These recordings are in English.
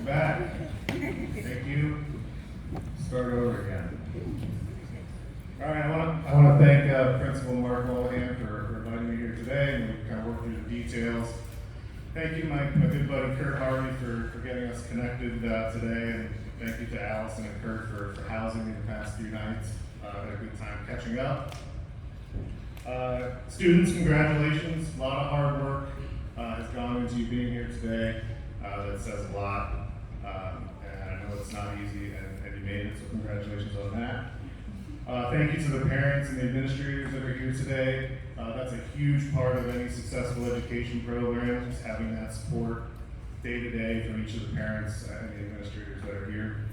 Back. Thank you. Start over again. All right, I want to thank Principal Mark Mulligan for inviting me here today, and we kind of work through the details. Thank you, my good buddy Kurt Harvey, for getting us connected today, and thank you to Allison and Kurt for housing me the past few nights. Had a good time catching up. Students, congratulations. A lot of hard work has gone into you being here today. That says a lot, and I know it's not easy, and you made it, so congratulations on that. Thank you to the parents and the administrators that are here today. That's a huge part of any successful education program, is having that support day to day from each of the parents and the administrators that are here.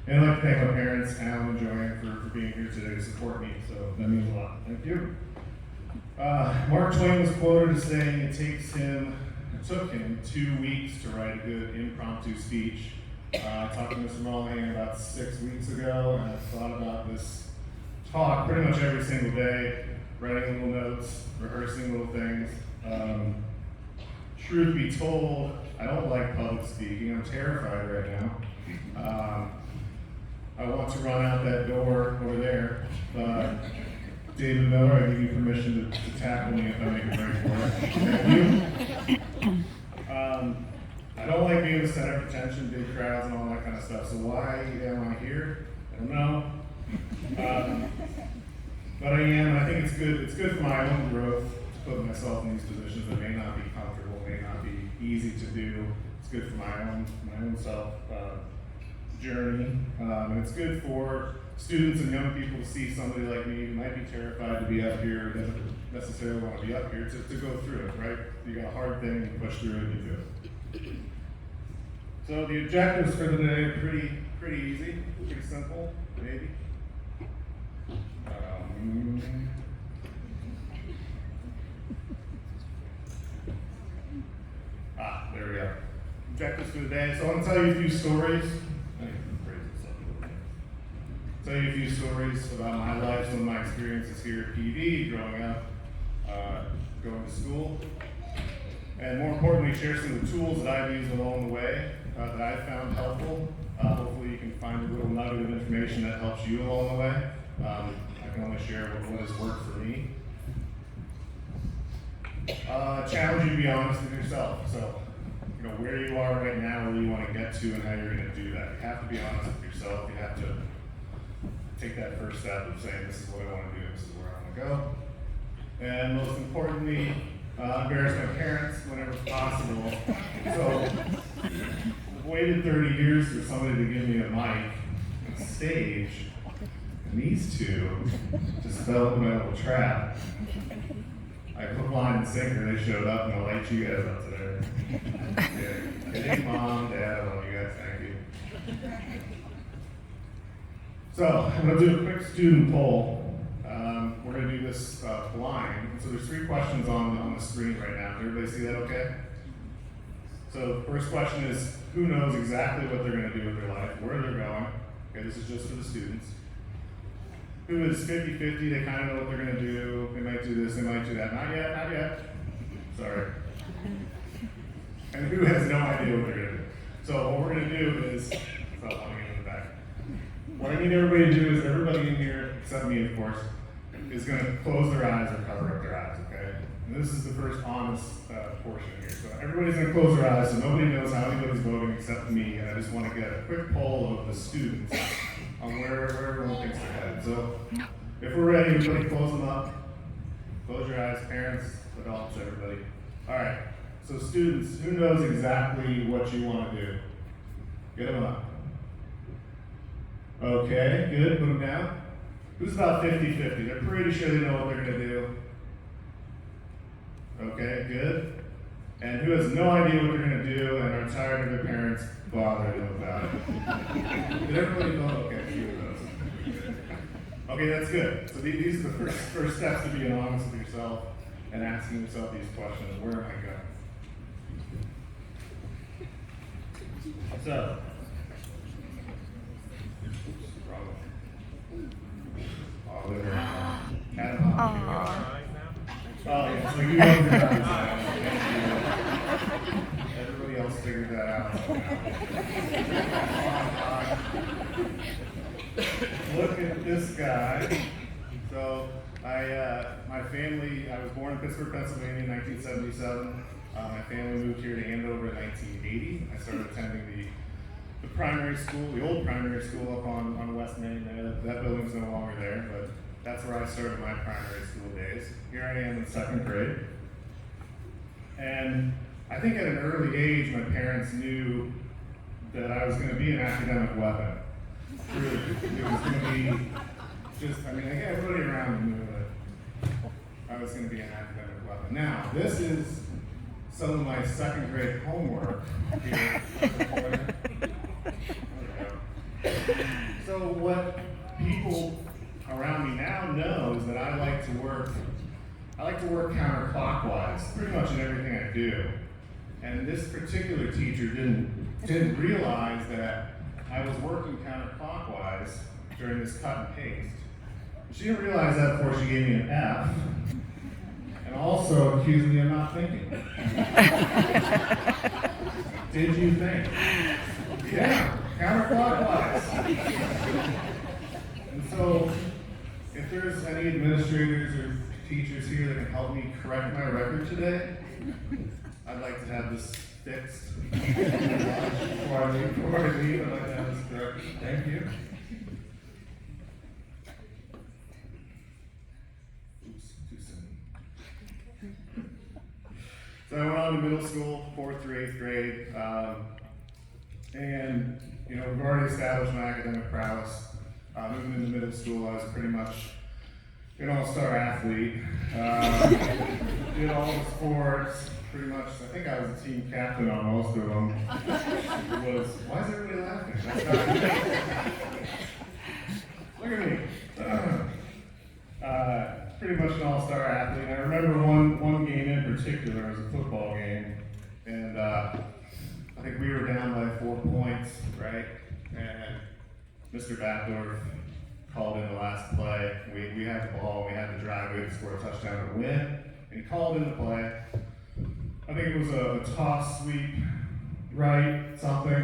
And I'd like to thank my parents, Alan and Joanne, for being here today to support me, so that means a lot. Thank you. Mark Twain was quoted as saying it took him 2 weeks to write a good impromptu speech. I talked to Mr. Mulligan about 6 weeks ago, and I thought about this talk pretty much every single day, writing little notes, rehearsing little things. Truth be told, I don't like public speaking. I'm terrified right now. I want to run out that door over there. David Miller, I give you permission to tackle me if I make a break for it. Thank you. I don't like being the center of attention, big crowds and all that kind of stuff, so why am I here? I don't know. But I am, and I think it's good for my own growth to put myself in these positions that may not be comfortable, may not be easy to do. It's good for my own self journey, and it's good for students and young people to see somebody like me who might be terrified to be up here, doesn't necessarily want to be up here, to go through it, right? You got a hard thing, you push through it, and you do it. So the objectives for today are pretty easy, pretty simple, maybe. There we go. Objectives for today. So I want to tell you a few stories. Tell you a few stories about my life, some of my experiences here at PV, growing up, going to school, and more importantly, share some of the tools that I've used along the way that I've found helpful. Hopefully you can find a little nugget of information that helps you along the way. I can only share what has worked for me. Challenge you to be honest with yourself. So, where you are right now, where you want to get to, and how you're going to do that. You have to be honest with yourself. You have to take that first step of saying, this is what I want to do, this is where I want to go. And most importantly, embarrass my parents whenever possible. So, I've waited 30 years for somebody to give me a mic, a stage, and these two just fell into my little trap. I hook, line, and sinker, they showed up, and I'll light you guys up today. Hey, Mom, Dad, I love you guys, thank you. So, I'm going to do a quick student poll. We're going to do this blind. So there's 3 questions on the screen right now. Can everybody see that okay? So the first question is, who knows exactly what they're going to do with their life, where they're going? Okay, this is just for the students. Who is 50-50, they kind of know what they're going to do. They might do this, they might do that. Not yet. Sorry. And who has no idea what they're going to do? So what we're going to do is, stop wanting it in the back. What I need everybody to do is, everybody in here, except me of course, is going to close their eyes or cover up their eyes, okay? And this is the first honest portion here. So everybody's going to close their eyes, so nobody knows how anybody's voting except me, and I just want to get a quick poll of the students on where everyone thinks they're headed. So if we're ready, everybody close them up. Close your eyes, parents, adults, everybody. All right, so students, who knows exactly what you want to do? Get them up. Okay, good, put them down. Who's about 50-50? They're pretty sure they know what they're going to do. Okay, good. And who has no idea what they're going to do and are tired of their parents bothering them about it? Did everybody know? Okay, a few of those. Okay, that's good. So these are the first steps to being honest with yourself and asking yourself these questions. Where am I going? So, Oh, yeah, so you know your eyes now. Everybody else figured that out. Look at this guy. So my family, I was born in Pittsburgh, Pennsylvania in 1977. My family moved here to Andover in 1980. I started attending the primary school, the old primary school up on West Main. That building's no longer there, but that's where I started my primary school days. Here I am in second grade. And I think at an early age, my parents knew that I was going to be an academic weapon. Really, it was going to be just, I mean, everybody around me knew that I was going to be an academic weapon. Now, this is some of my second grade homework here. So what people around me now know is that I like to work counterclockwise, pretty much in everything I do. And this particular teacher didn't realize that I was working counterclockwise during this cut and paste. She didn't realize that before she gave me an F, and also accused me of not thinking. Did you think? Yeah, counterclockwise. And so, if there's any administrators or teachers here that can help me correct my record today, I'd like to have this fixed. Before I leave, I'd like to have this corrected. Thank you. Oops, too soon. So I went on to middle school, 4th through 8th grade, and we've already established my academic prowess. Moving into middle school, I was pretty much an all-star athlete. Did all the sports, pretty much. I think I was the team captain on most of them. Why is everybody laughing? That's not me. Look at me. Pretty much an all-star athlete. I remember one game in particular, it was a football game, and I think we were down by 4 points, right? And Mr. Batdorf called in the last play. We had the ball, we had the drive, we had to score a touchdown to win, and he called in the play. I think it was a toss, sweep, right, something. I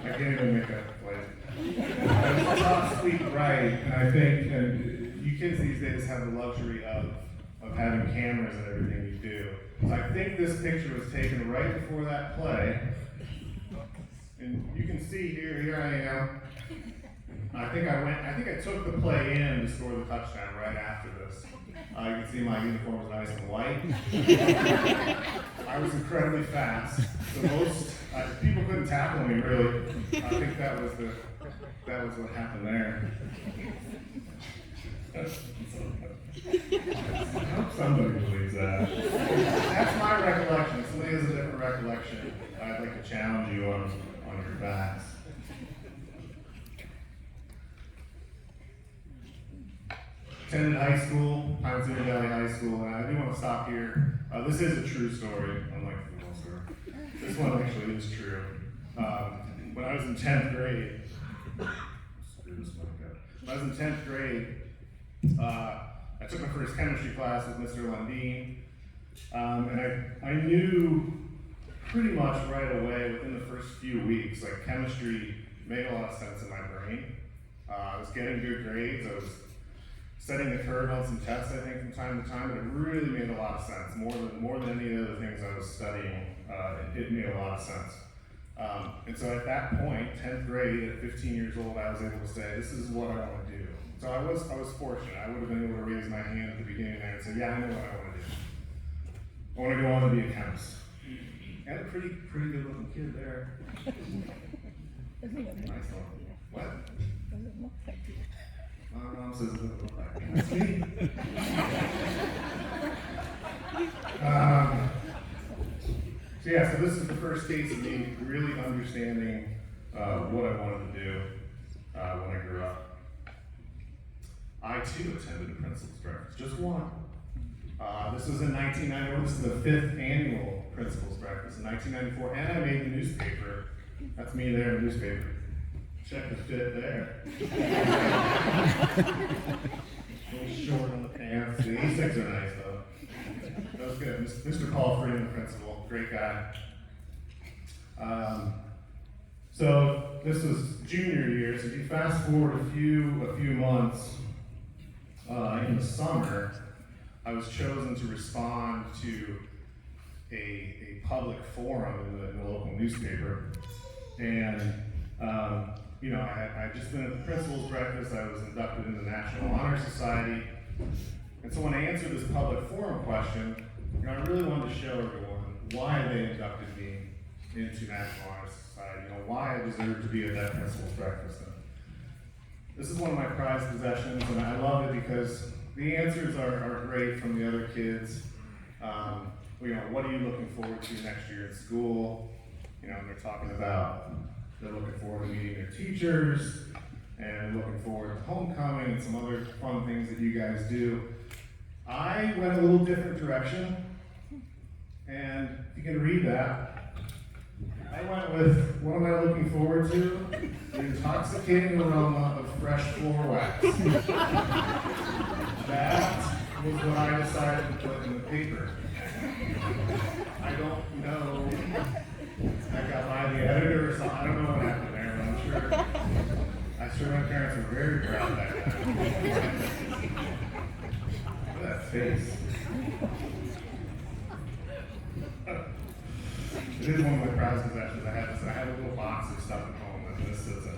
can't even make that play. It was a toss, sweep, right, and I think, and you kids these days have the luxury of having cameras and everything you do. So I think this picture was taken right before that play. And you can see here I am. I think I took the play in to score the touchdown right after this. You can see my uniform was nice and white. I was incredibly fast. People couldn't tackle me really. I think that was what happened there. I hope somebody believes that. That's my recollection. If somebody has a different recollection, I'd like to challenge you on your facts. Attended high school, Pioneer Valley High School, and I do want to stop here. This is a true story, unlike the football story. This one actually is true. When I was in 10th grade, when I was in 10th grade, I took my first chemistry class with Mr. Lundeen, and I knew pretty much right away within the first few weeks, like chemistry made a lot of sense in my brain. I was getting good grades, I was setting the curve on some tests, I think, from time to time, but it really made a lot of sense. More than any of the other things I was studying, it made a lot of sense. And so at that point, 10th grade, at 15 years old, I was able to say, this is what I want to do. So I was fortunate. I would have been able to raise my hand at the beginning there and say, yeah, I know what I want to do. I want to go on to be a chemist. And a pretty good looking kid there. Nice one. What? My mom says it doesn't look like me. That's me. So this is the first taste of me really understanding what I wanted to do when I grew up. I too attended a principal's breakfast, just one. This was in 1994. This is the 5th annual principal's breakfast in 1994, and I made the newspaper. That's me there in the newspaper. Check the fit there. A little short on the pants. The A6s are nice though. That was good. Mr. Paul Freeman, principal, great guy. So this was junior year, so if you fast forward a few months, in the summer, I was chosen to respond to a public forum in the local newspaper. And, I had just been at the principal's breakfast. I was inducted into the National Honor Society. And so when I answered this public forum question, I really wanted to show everyone why they inducted me into National Honor Society, why I deserved to be at that principal's breakfast. And this is one of my prized possessions, and I love it because the answers are great from the other kids. What are you looking forward to next year in school? They're talking about they're looking forward to meeting their teachers, and looking forward to homecoming and some other fun things that you guys do. I went a little different direction, and you can read that. I went with, what am I looking forward to? The intoxicating aroma of fresh floor wax. That was what I decided to put in the paper. I don't know. I got by the editor or something. I don't know what happened there, but I'm sure my parents were very proud that time. Look at that face. It is one of my prized possessions. I have a little box of stuff at home that this sits in.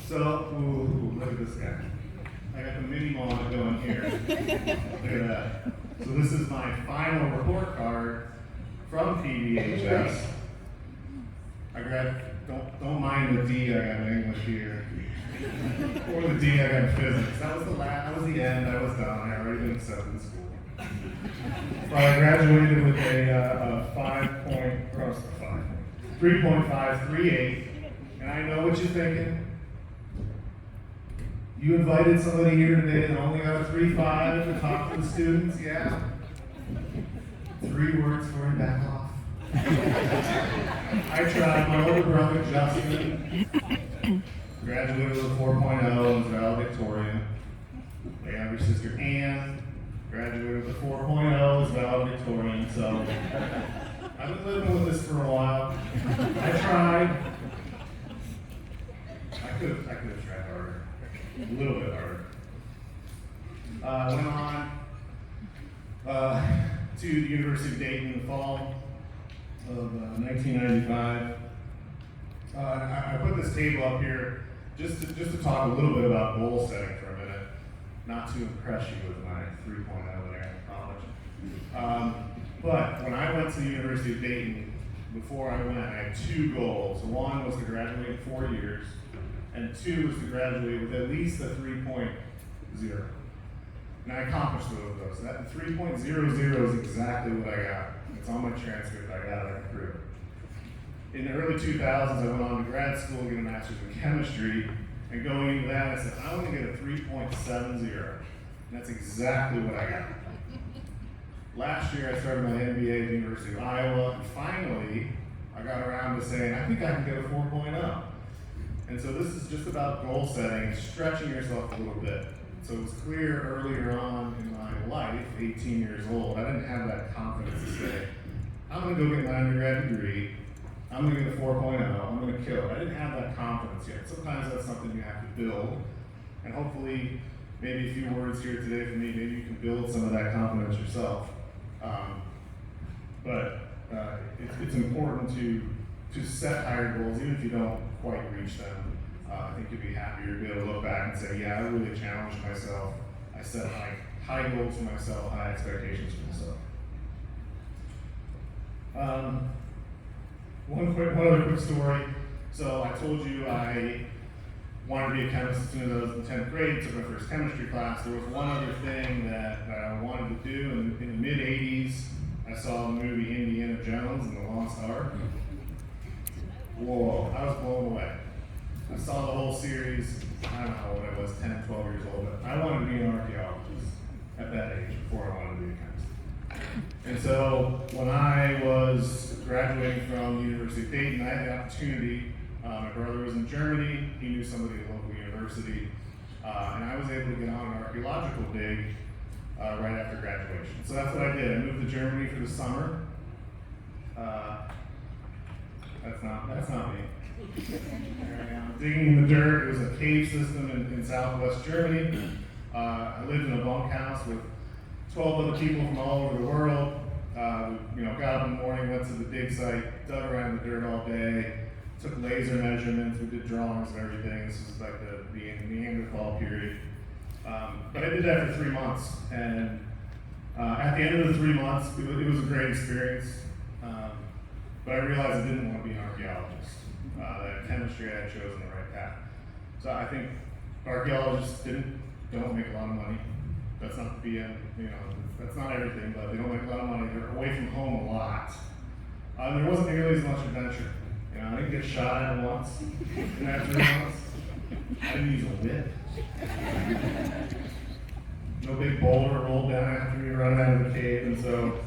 So, look at this guy. I got the mini mall going here. Look at that. So this is my final report card from PDHS. Don't mind the D I got in English here. Or the D I got in physics. That was the end. I was done. I had already been accepted in school. But I graduated with a 3.538. And I know what you're thinking. You invited somebody here today and only got a 3.5 to talk to the students? Yeah. 3 words for him, back off. I tried. My older brother, Justin, graduated with a 4.0 and was valedictorian. My younger sister, Ann, graduated with a 4.0 as valedictorian. So I've been living with this for a while. I tried. I could have tried harder. A little bit harder. Went on to the University of Dayton in the fall of 1995. I put this table up here just to talk a little bit about goal setting for a minute, not to impress you with my 3.0 that I got in college. But when I went to the University of Dayton, before I went, I had 2 goals. One was to graduate in 4 years, and 2 was to graduate with at least a 3.0. And I accomplished both of those. That 3.00 is exactly what I got. It's on my transcript. I got it. I can prove it. In the early 2000s, I went on to grad school to get a master's in chemistry. And going into that, I said, I want to get a 3.70. And that's exactly what I got. Last year, I started my MBA at the University of Iowa. And finally, I got around to saying, I think I can get a 4.0. And so this is just about goal setting, stretching yourself a little bit. So it was clear earlier on in my life, 18 years old, I didn't have that confidence to say, I'm going to go get my undergrad degree, I'm going to get a 4.0, I'm going to kill it. I didn't have that confidence yet. Sometimes that's something you have to build. And hopefully, maybe a few words here today from me, maybe you can build some of that confidence yourself. It's important to set higher goals, even if you don't quite reach them. I think you'll be happier to be able to look back and say, yeah, I really challenged myself. I set high goals for myself, high expectations for myself. One other quick story. So I told you I wanted to be a chemist as soon as I was in 10th grade, took my first chemistry class. There was one other thing that I wanted to do. In the mid-'80s, I saw the movie Indiana Jones and the Lost Ark. Whoa, I was blown away. I saw the whole series, I don't know what I was, 10, 12 years old, but I wanted to be an archaeologist at that age before I wanted to be a chemist. And so when I was graduating from the University of Dayton, I had the opportunity, my brother was in Germany, he knew somebody at a local university, and I was able to get on an archaeological dig right after graduation. So that's what I did. I moved to Germany for the summer. That's not me. There I am. Digging in the dirt. It was a cave system in southwest Germany. I lived in a bunkhouse with 12 other people from all over the world. Got up in the morning, went to the dig site, dug around the dirt all day, took laser measurements, we did drawings and everything. This was like the Neanderthal period. But I did that for 3 months, and at the end of the 3 months, it was a great experience. But I realized I didn't want to be an archaeologist. That chemistry, I had chosen the right path. So I think archaeologists don't make a lot of money. That's not the BM, that's not everything, but they don't make a lot of money. They're away from home a lot. There wasn't nearly as much adventure. I didn't get shot at once in that 3 months. I didn't use a whip. No big boulder rolled down after me running out of the cave, and so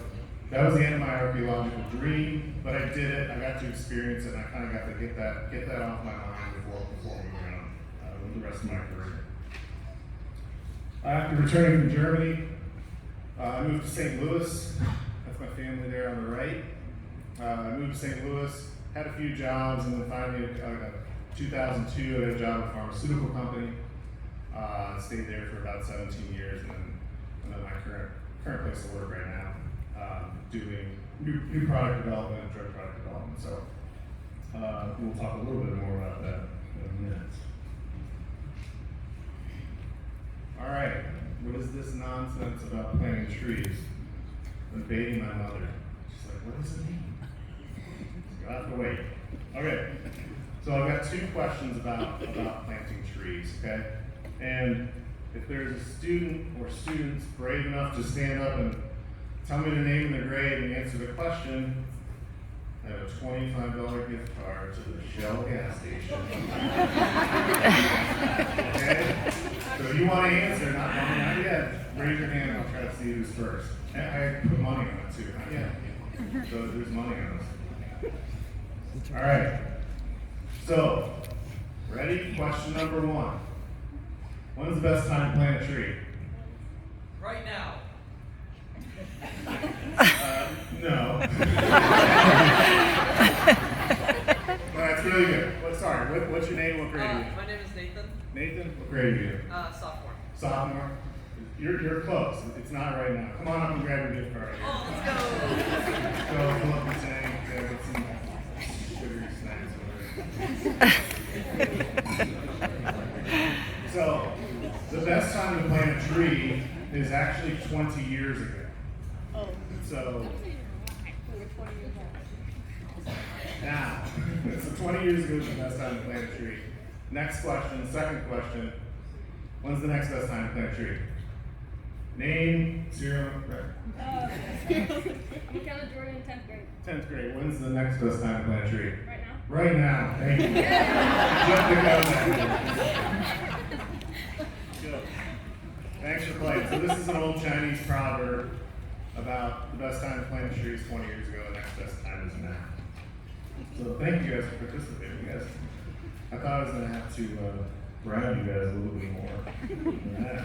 that was the end of my archaeological dream. But I did it. I got to experience it, and I kind of got to get that off my mind before moving on with the rest of my career. After returning from Germany, I moved to St. Louis. That's my family there on the right. I moved to St. Louis, had a few jobs, and then finally, 2002, I had a job at a pharmaceutical company. Stayed there for about 17 years, and then I'm at my current place of work right now, doing new product development, drug product development. So we'll talk a little bit more about that in a minute. All right, what is this nonsense about planting trees? I'm baiting my mother. She's like, what does it mean? You'll have to wait. Okay, so I've got 2 questions about planting trees, okay? And if there's a student or students brave enough to stand up and tell me the name and the grade and answer the question, I have a $25 gift card to the Shell gas station. Okay? So if you want to answer, not yet, raise your hand and I'll try to see who's first. And I put money on it too, not yet. So there's money on this. All right. So, ready? Question number 1. When's the best time to plant a tree? Right now. No. That's really good. What's your name? What grade are you? My name is Nathan. Nathan? What grade are you? Sophomore. Sophomore? You're close. It's not right now. Come on up and grab your gift card. Oh, let's go. Go fill up your tank, get some sugary snacks. So, the best time to plant a tree is actually 20 years ago. Oh. So, We're 20 years old. now, so 20 years ago is the best time to plant a tree. Next question, second question. When's the next best time to plant a tree? Name, zero, right. I'm Michaela Jordan in 10th grade. 10th grade. When's the next best time to plant a tree? Right now. Right now. Thank you. Jump the gun. Good. Thanks for playing. So this is an old Chinese proverb about the best time to plant a tree is 20 years ago. The next best time is now. So thank you guys for participating. I thought I was going to have to bribe you guys a little bit more than that.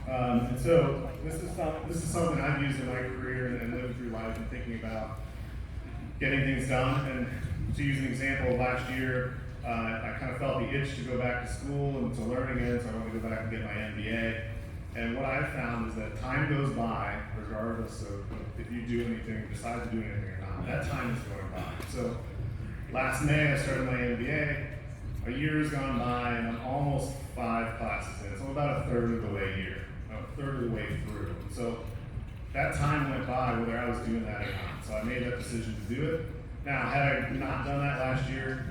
And so this is something I've used in my career and living through life and thinking about getting things done. And to use an example, last year I kind of felt the itch to go back to school and to learn again, so I wanted to go back and get my MBA. And what I've found is that time goes by, regardless of if you do anything, decide to do anything or not. That time is going by. So last May I started my MBA. A year has gone by and I'm almost 5 classes in. So I'm about a third of the way here, a third of the way through. So that time went by whether I was doing that or not. So I made that decision to do it. Now, had I not done that last year,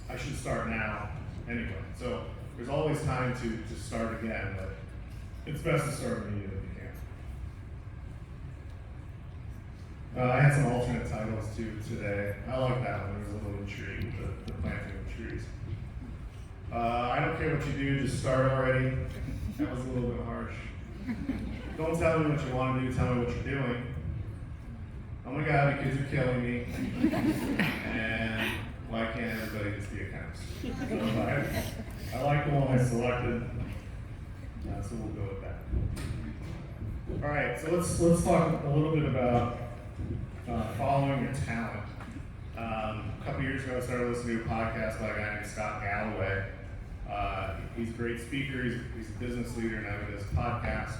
I should start now anyway. So there's always time to start again, but it's best to start immediately if you can. I had some alternate titles too today. I like that one. There's a little intrigue with the planting of trees. I don't care what you do, just start already. That was a little bit harsh. Don't tell me what you want to do, tell me what you're doing. Oh my God, the kids are killing me. And why can't everybody just be a chemist? So I like the one I selected. So we'll go with that. All right, so let's talk a little bit about following your talent. A couple years ago, I started listening to a podcast by a guy named Scott Galloway. He's a great speaker. He's a business leader now with his podcast,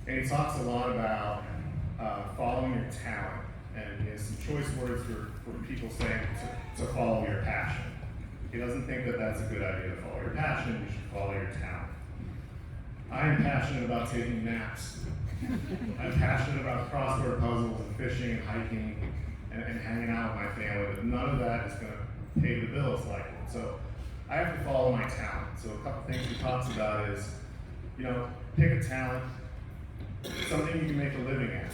and he talks a lot about following your talent. And he has some choice words for people saying to follow your passion. He doesn't think that that's a good idea to follow your passion. You should follow your talent. I am passionate about taking naps. I'm passionate about crossword puzzles and fishing and hiking and hanging out with my family, but none of that is going to pay the bills like it. So I have to follow my talent. So a couple things he talks about is, pick a talent, something you can make a living at.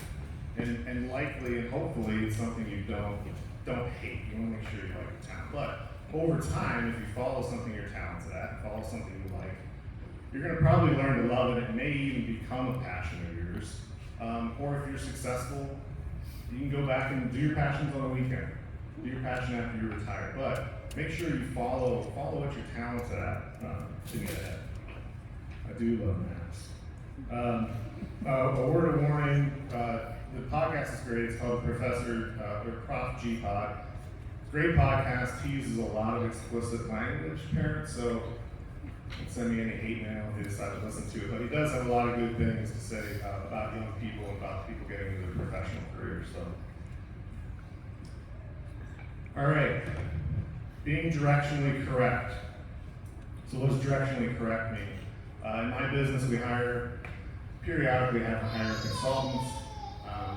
And likely and hopefully it's something you don't hate. You want to make sure you like your talent. But over time, if you follow something you're talented at, follow something you like, you're going to probably learn to love it. It may even become a passion of yours. Or if you're successful, you can go back and do your passions on the weekend. Do your passion after you retire. But make sure you follow what you're talented at to get ahead. I do love maths. A word of warning, the podcast is great. It's called Prof G Pod. Great podcast. He uses a lot of explicit language, parents, so don't send me any hate mail if you decide to listen to it. But he does have a lot of good things to say about young people and about people getting into their professional careers. So, all right, being directionally correct. So what does directionally correct mean? In my business, we periodically have to hire consultants.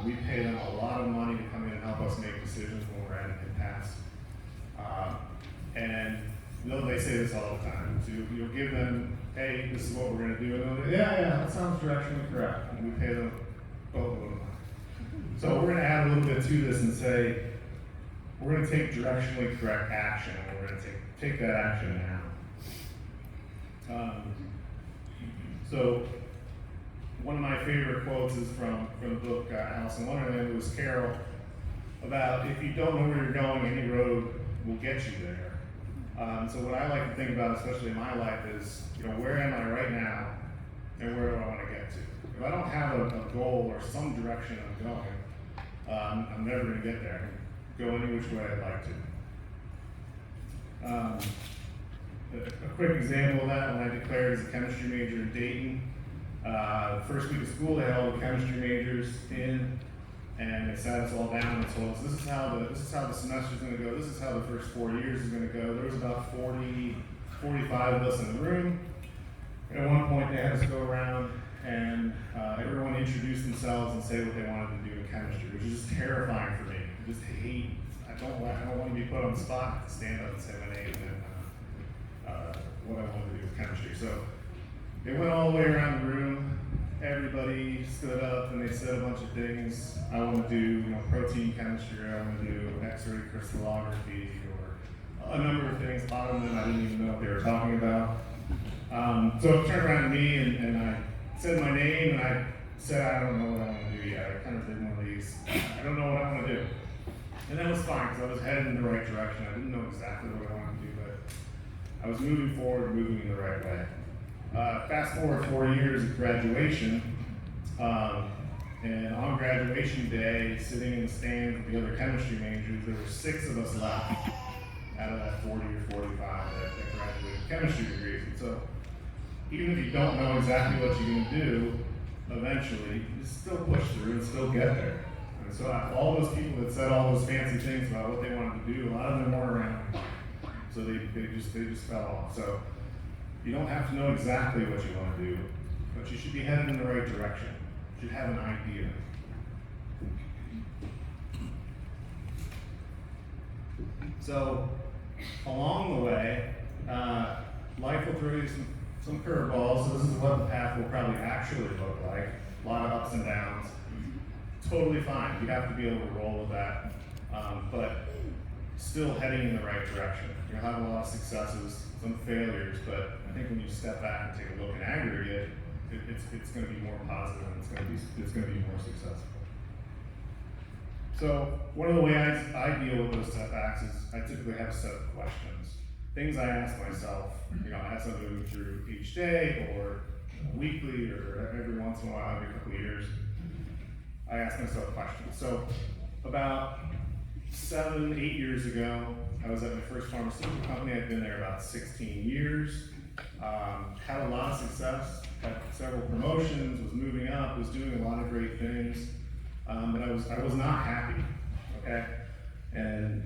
We pay them a lot of money to come in and help us make decisions when we're at an impasse. And they say this all the time. So you'll give them, hey, this is what we're going to do. And they'll go, yeah, that sounds directionally correct. And we pay them both of them. So we're going to add a little bit to this and say, we're going to take directionally correct action, and we're going to take that action now. So one of my favorite quotes is from the book Alice in Wonderland. It was Carol about if you don't know where you're going, any road will get you there. So what I like to think about, especially in my life, is where am I right now, and where do I want to get to? If I don't have a goal or some direction I'm going, I'm never going to get there. I can go any which way I'd like to. A quick example of that: when I declared as a chemistry major in Dayton, first week of school, they had all the chemistry majors in, and they sat us all down and told us this is how the semester's going to go. This is how the first 4 years is going to go. There was about 45 of us in the room. And at one point, they had us go around and everyone introduce themselves and say what they wanted to do in chemistry, which is just terrifying for me. I just hate. I don't want to be put on the spot to stand up and say my name and what I want to do with chemistry. So they went all the way around the room. Everybody stood up and they said a bunch of things. I want to do protein chemistry, I want to do X-ray crystallography, or a number of things. A lot of them I didn't even know what they were talking about. So it turned around to me and I said my name and I said I don't know what I want to do yet. I kind of did one of these, I don't know what I want to do. And that was fine because I was headed in the right direction. I didn't know exactly what I wanted to do, but I was moving forward, moving in the right way. Fast forward 4 years of graduation, and on graduation day, sitting in the stands with the other chemistry majors, there were 6 of us left out of that 40 or 45 that graduated chemistry degrees. And so, even if you don't know exactly what you're going to do, eventually, you still push through and still get there. And so, all those people that said all those fancy things about what they wanted to do, a lot of them weren't around. So they just fell off. So you don't have to know exactly what you want to do, but you should be headed in the right direction. You should have an idea. So along the way, life will throw you some curveballs. So this is what the path will probably actually look like. A lot of ups and downs. Totally fine. You have to be able to roll with that, but still heading in the right direction. You'll have a lot of successes, some failures, but I think when you step back and take a look in aggregate, it's going to be more positive and it's going to be more successful. So one of the ways I deal with those setbacks is I typically have a set of questions, things I ask myself, as I'm moving through each day or weekly or every once in a while, every couple of years, I ask myself questions. So about 7, 8 years ago, I was at my first pharmaceutical company. I'd been there about 16 years. Had a lot of success, had several promotions, was moving up, was doing a lot of great things, but I was not happy, okay? And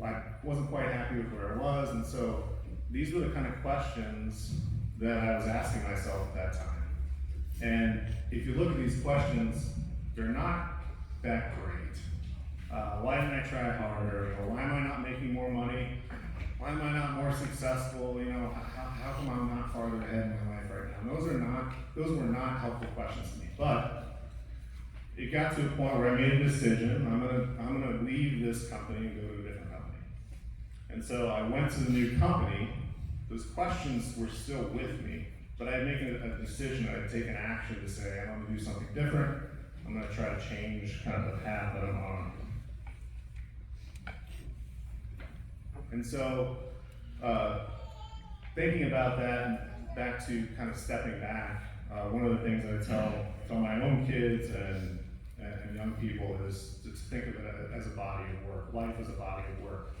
I wasn't quite happy with where I was, and so these were the kind of questions that I was asking myself at that time. And if you look at these questions, they're not that great. Why didn't I try harder? Or why am I not making more money? Why am I not more successful? How come I'm not farther ahead in my life right now? Those were not helpful questions to me. But it got to a point where I made a decision. I'm gonna leave this company and go to a different company. And so I went to the new company. Those questions were still with me, but I had made a decision. I had taken action to say I'm gonna do something different. I'm gonna try to change kind of the path that I'm on. And so, thinking about that, and back to kind of stepping back, one of the things that I tell my own kids and young people is to think of it as a body of work. Life is a body of work.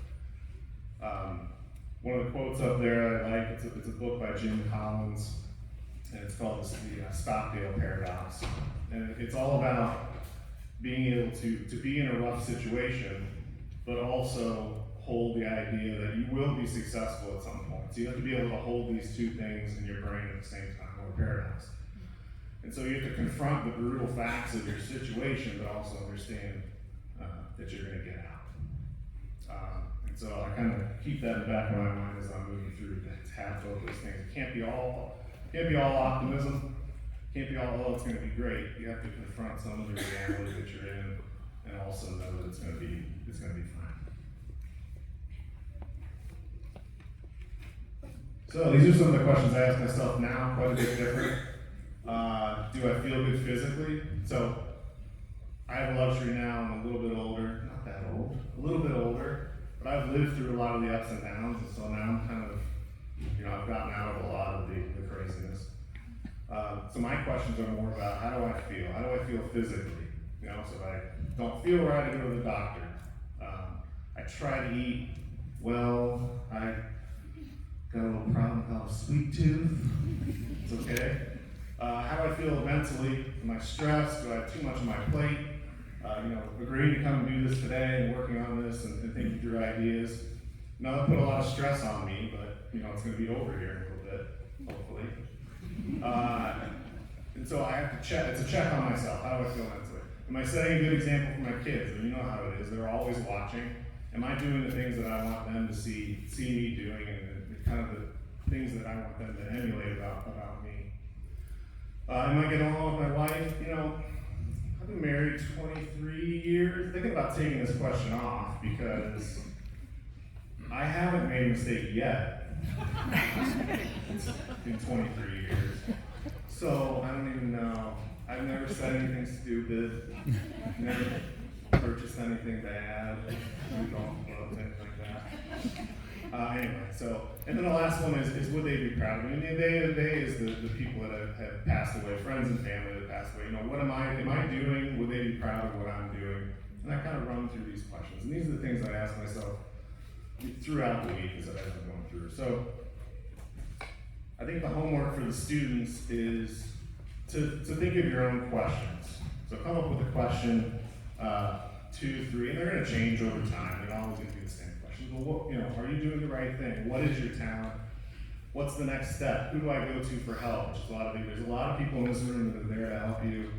One of the quotes up there I like, it's a book by Jim Collins, and it's called the Stockdale Paradox. And it's all about being able to be in a rough situation, but also hold the idea that you will be successful at some point. So you have to be able to hold these two things in your brain at the same time, or paradox. And so you have to confront the brutal facts of your situation, but also understand that you're going to get out. And so I kind of keep that in the back of my mind as I'm moving through to have both those things. It can't be all optimism. Can't be all, oh, it's going to be great. You have to confront some of the reality that you're in, and also know that it's going to be fine. So these are some of the questions I ask myself now, quite a bit different. Do I feel good physically? So I have a luxury now. I'm a little bit older, not that old, a little bit older, but I've lived through a lot of the ups and downs, and so now I'm kind of, I've gotten out of a lot of the craziness. So my questions are more about how do I feel? How do I feel physically? So if I don't feel right, I go to the doctor. I try to eat well. I got a little problem called a sweet tooth. It's okay. How do I feel mentally? Am I stressed? Do I have too much on my plate? Agreeing to come and do this today and working on this and thinking through ideas. That put a lot of stress on me, but it's going to be over here in a little bit, hopefully. And so I have to check. It's a check on myself. How do I feel mentally? Am I setting a good example for my kids? And you know how it is. They're always watching. Am I doing the things that I want them to see me doing, and kind of the things that I want them to emulate about me? Am I getting along with my wife? I've been married 23 years. Thinking about taking this question off because I haven't made a mistake yet in 23 years. So I don't even know. I've never said anything stupid, never purchased anything bad, golf clubs, anything like that. Anyway, and then the last one is would they be proud of me? And the day of the day is the people that have passed away, friends and family that passed away. What am I doing? Would they be proud of what I'm doing? And I kind of run through these questions. And these are the things I ask myself throughout the week as I'm going through. So I think the homework for the students is to think of your own questions. So come up with a question, 2, 3, and they're going to change over time. They're always going to be the same questions. Well, are you doing the right thing? What is your talent? What's the next step? Who do I go to for help? Which is there's a lot of people in this room that are there to help you,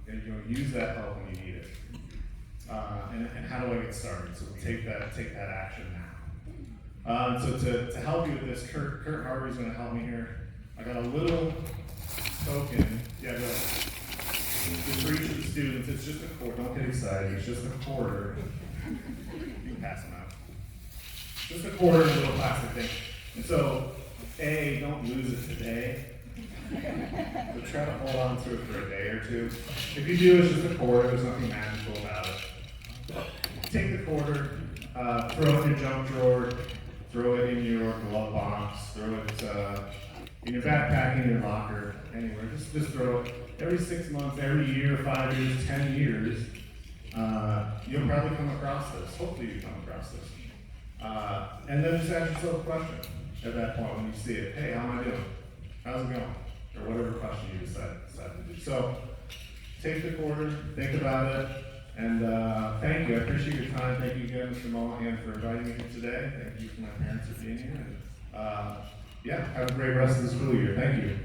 and use that help when you need it. And how do I get started? So take that action now. So to help you with this, Kurt Harvey's going to help me here. I got a little token. Yeah, for each of the students, it's just a quarter. Don't get excited. It's just a quarter. You can pass them out. Just a quarter of a little plastic thing. And so, don't lose it today. But try to hold on to it for a day or two. If you do, it's just a quarter. There's nothing magical about it. Take the quarter, throw it in your junk drawer, throw it in your glove box, throw it in your backpack, in your locker, anywhere. Just throw it. Every 6 months, every year, 5 years, 10 years, you'll probably come across this. Hopefully you come across this. And then just ask yourself a question at that point when you see it. Hey, how am I doing? How's it going? Or whatever question you decide to do. So take the quarter, think about it, and thank you. I appreciate your time. Thank you again, Mr. Mullahan, for inviting me here today. Thank you for my parents for being here. And yeah, have a great rest of the school year. Thank you.